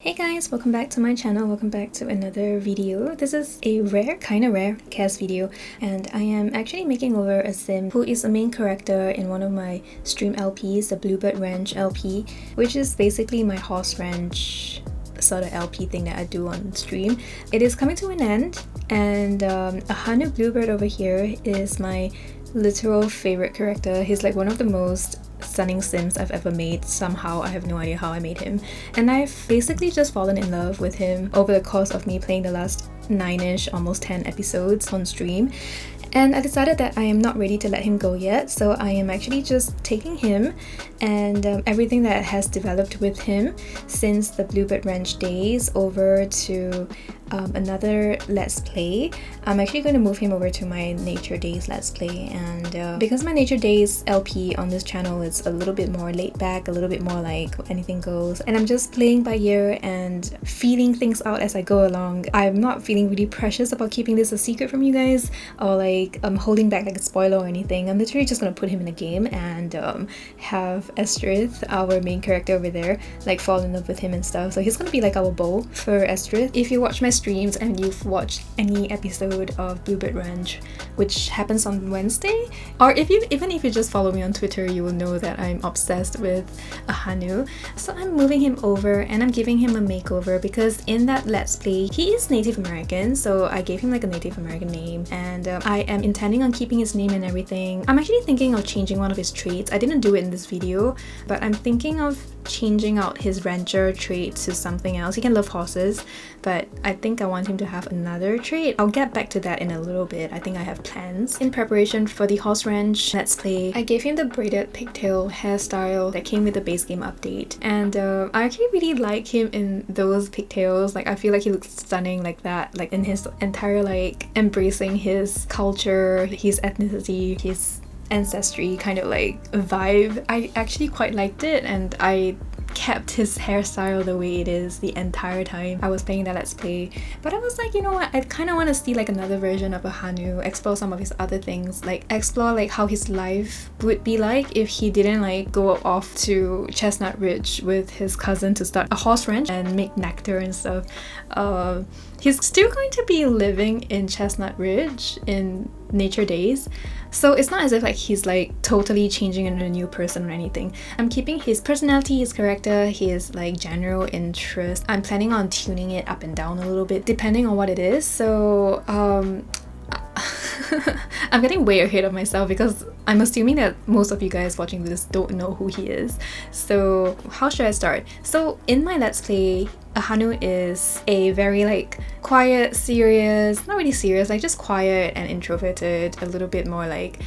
Hey guys, welcome back to my channel, welcome back to another video. This is a kind of rare cast video, and I am actually making over a sim who is a main character in one of my stream LPs, the Bluebird Ranch LP, which is basically my horse ranch sort of LP thing that I do on stream. It is coming to an end, and Ahanu Bluebird over here is my literal favorite character. He's like one of the most stunning sims I've ever made. Somehow I have no idea how I made him, and I've basically just fallen in love with him over the course of me playing the last 9ish, almost 10 episodes on stream. And I decided that I am not ready to let him go yet, so I am actually just taking him and everything that has developed with him since the Bluebird Ranch days over to another Let's Play. I'm actually going to move him over to my Nature Days Let's Play, and because my Nature Days LP on this channel is a little bit more laid back, a little bit more like anything goes, and I'm just playing by ear and feeling things out as I go along. I'm not feeling really precious about keeping this a secret from you guys, or like I'm holding back like a spoiler or anything. I'm literally just gonna put him in a game and have Estrith, our main character over there, like fall in love with him and stuff. So he's gonna be like our beau for Estrith. If you watch my streams and you've watched any episode of Bluebird Ranch, which happens on Wednesday, or even if you just follow me on Twitter, you will know that I'm obsessed with Ahanu. So I'm moving him over and I'm giving him a makeover because in that Let's Play he is Native American, so I gave him like a Native American name, and I am intending on keeping his name and everything. I'm actually thinking of changing one of his traits. I didn't do it in this video, but I'm thinking of changing out his rancher trait to something else. He can love horses, but I think I want him to have another trait. I'll get back to that in a little bit. I think I have plans. In preparation for the horse ranch Let's Play, I gave him the braided pigtail hairstyle that came with the base game update, and I actually really like him in those pigtails. Like I feel like he looks stunning like that, like in his entire like embracing his culture, his ethnicity, his ancestry kind of like vibe. I actually quite liked it, and I kept his hairstyle the way it is the entire time I was playing that Let's Play. But I was like, you know what, I kind of want to see like another version of Ahanu, explore some of his other things, like explore like how his life would be like if he didn't like go off to Chestnut Ridge with his cousin to start a horse ranch and make nectar and stuff. He's still going to be living in Chestnut Ridge in Nature Days, so it's not as if like he's like totally changing into a new person or anything. I'm keeping his personality, his character, his like general interest. I'm planning on tuning it up and down a little bit depending on what it is. So I'm getting way ahead of myself because I'm assuming that most of you guys watching this don't know who he is. So how should I start? So in my Let's Play, Ahanu is a very like quiet, serious, not really serious, like just quiet and introverted, a little bit more like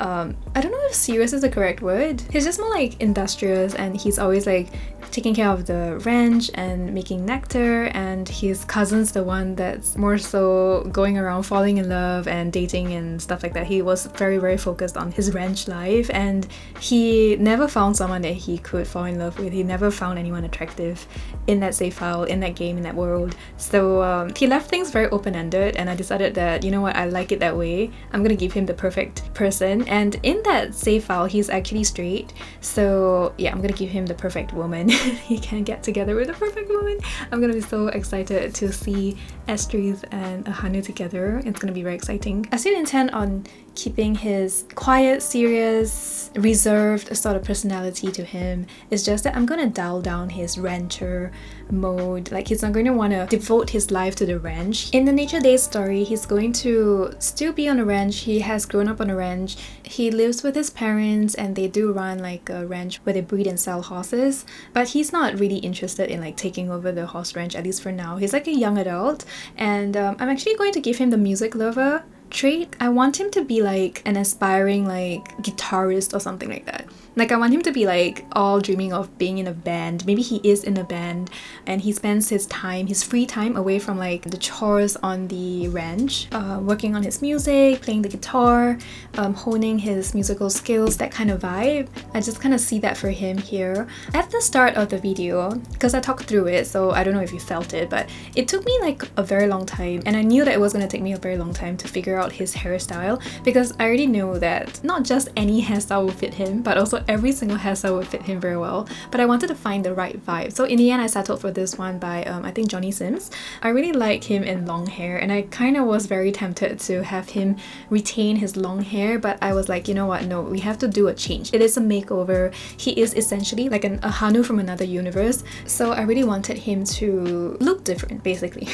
I don't know if serious is the correct word. He's just more like industrious, and he's always like taking care of the ranch and making nectar, and his cousin's the one that's more so going around falling in love and dating and stuff like that. He was very focused on his ranch life, and he never found someone that he could fall in love with. He never found anyone attractive in that save file, in that game, in that world. So he left things very open-ended, and I decided that, you know what, I like it that way. I'm gonna give him the perfect person. And in that save file, he's actually straight, so yeah, I'm gonna give him the perfect woman. He can get together with the perfect woman. I'm gonna be so excited to see Estrith and Ahanu together. It's gonna be very exciting. I still intend on keeping his quiet, serious, reserved sort of personality to him. It's just that I'm gonna dial down his rancher mode. Like he's not going to want to devote his life to the ranch. In the Nature Days story, he's going to still be on a ranch. He has grown up on a ranch. He lives with his parents, and they do run like a ranch where they breed and sell horses, but he's not really interested in like taking over the horse ranch, at least for now. He's like a young adult, and I'm actually going to give him the music lover trait. I want him to be like an aspiring like guitarist or something like that. Like I want him to be like all dreaming of being in a band. Maybe he is in a band and he spends his time, his free time, away from like the chores on the ranch, working on his music, playing the guitar, honing his musical skills, that kind of vibe. I just kind of see that for him here. At the start of the video, because I talked through it, so I don't know if you felt it, but it took me like a very long time, and I knew that it was going to take me a very long time to figure out his hairstyle, because I already know that not just any hairstyle will fit him, but also so every single hairstyle would fit him very well, but I wanted to find the right vibe. So in the end I settled for this one by I think Johnny Sims. I really like him in long hair, and I kind of was very tempted to have him retain his long hair, but I was like, you know what, no, we have to do a change. It is a makeover. He is essentially like an ahanu from another universe, so I really wanted him to look different, basically.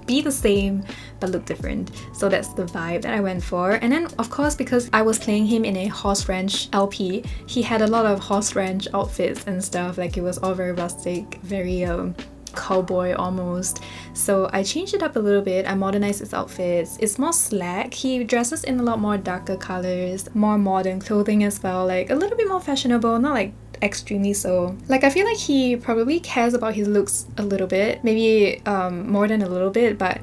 Be the same but look different. So that's the vibe that I went for. And then of course, because I was playing him in a horse ranch LP, he had a lot of horse ranch outfits and stuff. Like it was all very rustic, very cowboy almost. So I changed it up a little bit. I modernized his outfits. It's more slack. He dresses in a lot more darker colors, more modern clothing as well, like a little bit more fashionable, not like extremely so. Like I feel like he probably cares about his looks a little bit, maybe more than a little bit, but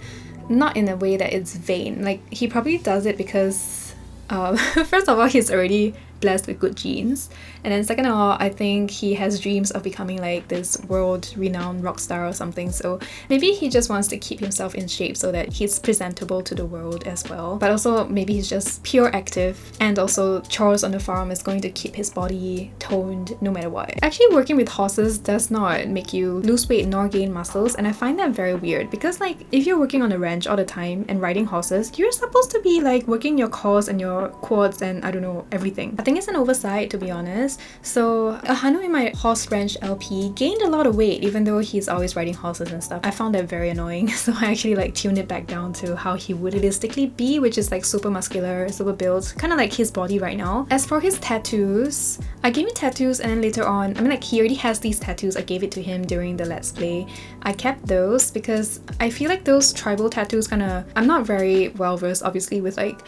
not in a way that it's vain. Like he probably does it because first of all, he's already blessed with good genes, and then second of all, I think he has dreams of becoming like this world-renowned rock star or something, so maybe he just wants to keep himself in shape so that he's presentable to the world as well. But also maybe he's just pure active, and also chores on the farm is going to keep his body toned no matter what. Actually, working with horses does not make you lose weight nor gain muscles, and I find that very weird because like if you're working on a ranch all the time and riding horses, you're supposed to be like working your cores and your quads and I don't know, everything. I think it's an oversight, to be honest. So ahanu in my horse ranch LP gained a lot of weight even though he's always riding horses and stuff. I found that very annoying, so I actually like tuned it back down to how he would realistically be, which is like super muscular, super built, kind of like his body right now. As for his tattoos, I gave him tattoos, and then later on, I mean like he already has these tattoos. I gave it to him during the Let's Play. I kept those because I feel like those tribal tattoos I'm not very well versed obviously with like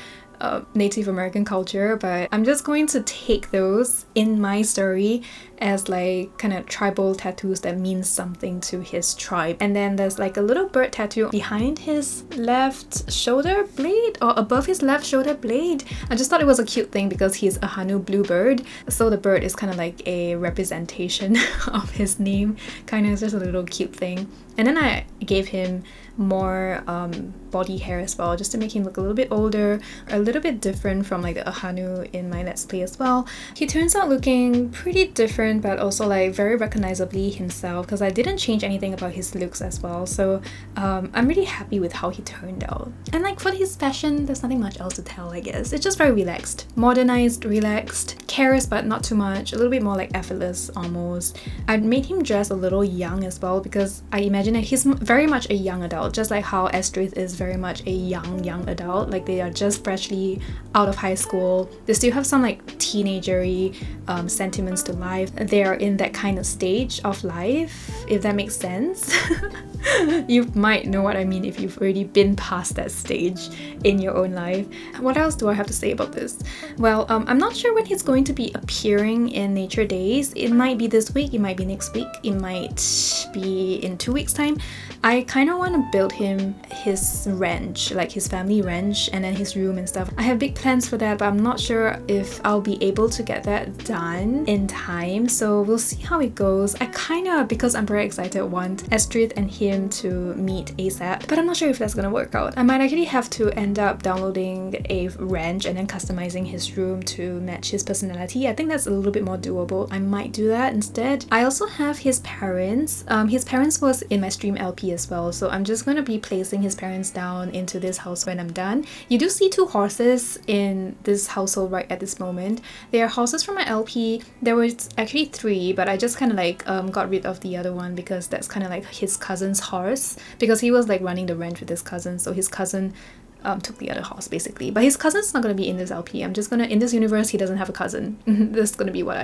Native American culture, but I'm just going to take those in my story as like kind of tribal tattoos that mean something to his tribe. And then there's like a little bird tattoo behind his left shoulder blade or above his left shoulder blade. I just thought it was a cute thing because he's a ahanu bluebird, so the bird is kind of like a representation of his name, kind of just a little cute thing. And then I gave him more body hair as well, just to make him look a little bit older, or a little bit different from like the ahanu in my Let's Play as well. He turns out looking pretty different, but also like very recognizably himself, because I didn't change anything about his looks as well. So I'm really happy with how he turned out. And like for his fashion, there's nothing much else to tell, I guess. It's just very relaxed, modernized, relaxed, cares but not too much, a little bit more like effortless almost. I made him dress a little young as well because I imagine that he's very much a young adult, just like how Estrith is very much a young adult. Like they are just freshly out of high school. They still have some like teenagery sentiments to life. They are in that kind of stage of life, if that makes sense. You might know what I mean if you've already been past that stage in your own life. What else do I have to say about this? Well, I'm not sure when he's going to be appearing in Nature Days. It might be this week, it might be next week, it might be in 2 weeks time. I kind of want to build him his ranch, like his family ranch, and then his room and stuff. I have big plans for that, but I'm not sure if I'll be able to get that done in time, so we'll see how it goes. I kind of, because I'm very excited, want Estrith and him to meet ASAP, but I'm not sure if that's gonna work out. I might actually have to end up downloading a ranch and then customizing his room to match his personality. I think that's a little bit more doable. I might do that instead. I also have his parents. His parents was in my stream LP as well, so I'm just going to be placing his parents down into this house when I'm done. You do see 2 horses in this household right at this moment. They are horses from my LP. There was actually 3, but I just kind of like got rid of the other one because that's kind of like his cousin's horse, because he was like running the ranch with his cousin, so his cousin took the other horse basically. But his cousin's not going to be in this LP. I'm just gonna, in this universe, he doesn't have a cousin. This is going to be what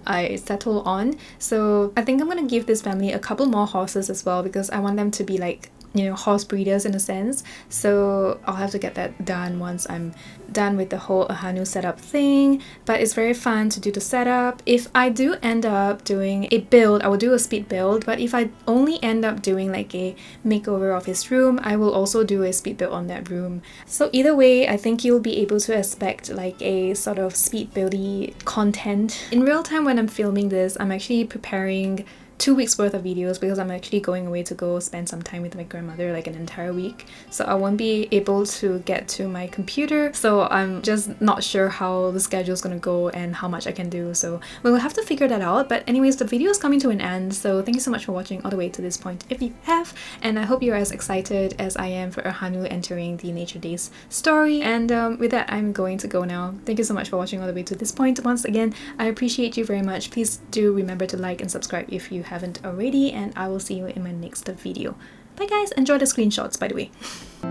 I settle on. So I think I'm going to give this family a couple more horses as well, because I want them to be like, you know, horse breeders in a sense. So I'll have to get that done once I'm done with the whole ahanu setup thing. But it's very fun to do the setup. If I do end up doing a build, I will do a speed build, but if I only end up doing like a makeover of his room, I will also do a speed build on that room. So either way, I think you'll be able to expect like a sort of speed buildy content. In real time when I'm filming this, I'm actually preparing 2 weeks worth of videos because I'm actually going away to go spend some time with my grandmother, like an entire week. So I won't be able to get to my computer. So I'm just not sure how the schedule is gonna go and how much I can do. So we'll have to figure that out. But anyways, the video is coming to an end. So thank you so much for watching all the way to this point if you have. And I hope you're as excited as I am for Ahanu entering the Nature Days story. And with that, I'm going to go now. Thank you so much for watching all the way to this point. Once again, I appreciate you very much. Please do remember to like and subscribe if you haven't already, and I will see you in my next video. Bye guys, enjoy the screenshots by the way.